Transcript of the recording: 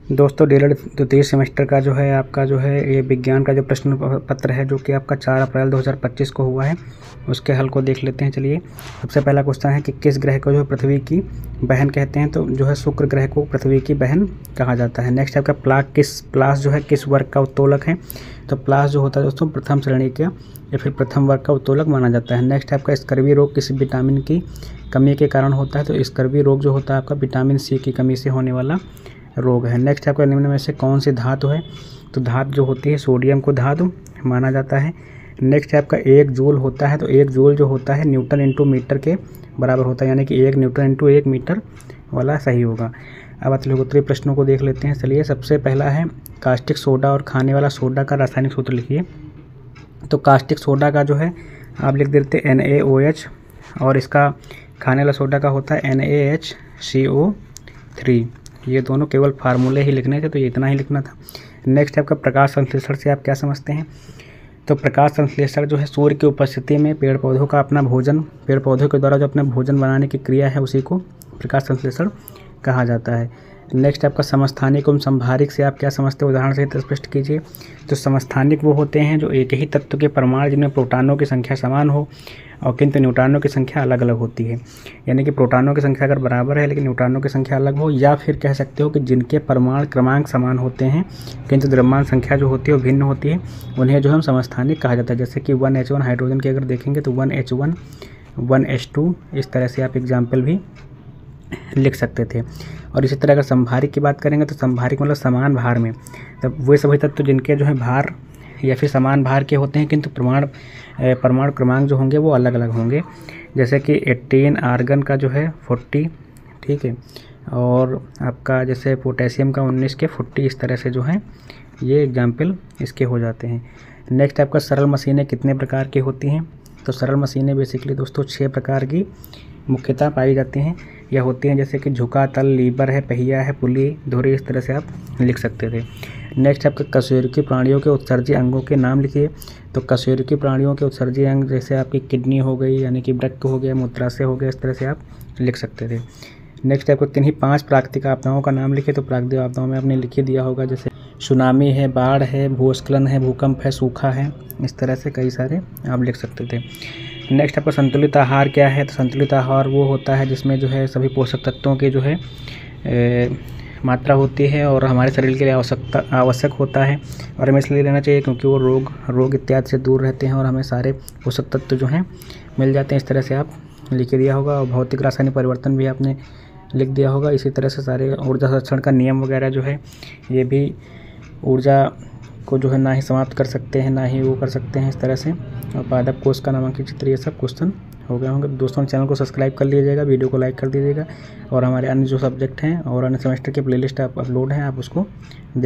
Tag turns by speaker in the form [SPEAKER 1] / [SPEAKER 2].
[SPEAKER 1] दोस्तों डीएलएड द्वितीय सेमेस्टर का जो है आपका जो है ये विज्ञान का जो प्रश्न पत्र है जो कि आपका 4 अप्रैल 2025 को हुआ है, उसके हल को देख लेते हैं। चलिए, सबसे पहला क्वेश्चन है कि किस ग्रह को जो है पृथ्वी की बहन कहते हैं। तो जो है शुक्र ग्रह को पृथ्वी की बहन कहा जाता है। नेक्स्ट आपका प्लास जो है किस वर्ग का उत्तोलक है। तो प्लास जो होता है दोस्तों प्रथम श्रेणी का या फिर प्रथम वर्ग का उत्तोलक माना जाता है। नेक्स्ट आपका स्कर्वी रोग किस विटामिन की कमी के कारण होता है। तो स्कर्वी रोग जो होता है आपका विटामिन सी की कमी से होने वाला रोग है। नेक्स्ट आपका निम्न में से कौन सी धातु है। तो धातु जो होती है सोडियम को धातु माना जाता है। नेक्स्ट आपका 1 जूल होता है। तो 1 जूल जो होता है न्यूटन इंटू मीटर के बराबर होता है, यानी कि 1 न्यूटन इंटू 1 मीटर वाला सही होगा। अब उत्तरीय प्रश्नों को देख लेते हैं। चलिए, सबसे पहला है कास्टिक सोडा और खाने वाला सोडा का रासायनिक सूत्र लिखिए। तो कास्टिक सोडा का जो है आप लिख देते हैं NaOH और इसका खाने वाला सोडा का होता है NaHCO3। ये दोनों केवल फार्मूले ही लिखने थे, तो ये इतना ही लिखना था। नेक्स्ट आपका प्रकाश संश्लेषण से आप क्या समझते हैं। तो प्रकाश संश्लेषण जो है सूर्य की उपस्थिति में पेड़ पौधों का अपना भोजन, पेड़ पौधों के द्वारा जो अपना भोजन बनाने की क्रिया है उसी को प्रकाश संश्लेषण कहा जाता है। नेक्स्ट आपका समस्थानिक एवं संभारिक से आप क्या समझते हैं, उदाहरण सहित स्पष्ट कीजिए। तो समस्थानिक वो होते हैं जो एक ही तत्व के परमाणु जिनमें प्रोटॉनों की संख्या समान हो और किंतु न्यूट्रॉनों की संख्या अलग अलग होती है। यानी कि प्रोटॉनों की संख्या अगर बराबर है लेकिन न्यूट्रॉनों की संख्या अलग हो, या फिर कह सकते हो कि जिनके परमाणु क्रमांक समान होते हैं किंतु द्रव्यमान संख्या जो होती है वो भिन्न होती है, उन्हें जो हम समस्थानिक कहा जाता है। जैसे कि 1H1 हाइड्रोजन की अगर देखेंगे तो 1H1 1H2 इस तरह से आप एग्जाम्पल भी लिख सकते थे। और इसी तरह अगर संभारिक की बात करेंगे तो संभारिक मतलब समान भार में, तब वे सभी तत्व जिनके जो है भार या फिर समान भार के होते हैं किंतु परमाणु क्रमांक जो होंगे वो अलग अलग होंगे। जैसे कि 18 आर्गन का जो है 40, ठीक है, और आपका जैसे पोटेशियम का 19 के 40, इस तरह से जो है ये एग्जाम्पल इसके हो जाते हैं। नेक्स्ट आपका सरल मशीनें कितने प्रकार की होती हैं। तो सरल मशीनें बेसिकली दोस्तों 6 प्रकार की मुख्यतः पाई जाती हैं। यह होती हैं जैसे कि झुका तल, लीवर है, पहिया है, पुली, धुरी, इस तरह से आप लिख सकते थे। नेक्स्ट आपके कशेरुकी प्राणियों के उत्सर्जी अंगों के नाम लिखिए। तो कशेरुकी प्राणियों के उत्सर्जी अंग जैसे आपकी किडनी हो गई, यानी कि वृक्क हो गया, मूत्राशय हो गया, इस तरह से आप लिख सकते थे। नेक्स्ट आपको किन्हीं 5 प्राकृतिक आपदाओं का नाम लिखिए। तो प्राकृतिक आपदाओं में आपने लिख ही दिया होगा, जैसे सुनामी है, बाढ़ है, भूस्खलन है, भूकंप है, सूखा है, इस तरह से कई सारे आप लिख सकते थे। नेक्स्ट आपका संतुलित आहार क्या है। तो संतुलित आहार वो होता है जिसमें जो है सभी पोषक तत्वों की जो है मात्रा होती है और हमारे शरीर के लिए आवश्यक होता है, और हमें इसलिए लेना चाहिए क्योंकि वो रोग इत्यादि से दूर रहते हैं और हमें सारे पोषक तत्व जो हैं मिल जाते हैं। इस तरह से आप लिख दिया होगा। और भौतिक रासायनिक परिवर्तन भी आपने लिख दिया होगा। इसी तरह से सारे ऊर्जा संरक्षण का नियम वगैरह जो है ये भी ऊर्जा को जो है ना ही समाप्त कर सकते हैं ना ही वो कर सकते हैं, इस तरह से। और पादप कोष का नामांकित चित्र, ये सब क्वेश्चन हो गए होंगे। दोस्तों चैनल को सब्सक्राइब कर लीजिएगा, वीडियो को लाइक कर दीजिएगा और हमारे अन्य जो सब्जेक्ट हैं और अन्य सेमेस्टर के प्लेलिस्ट आप अपलोड हैं आप उसको देख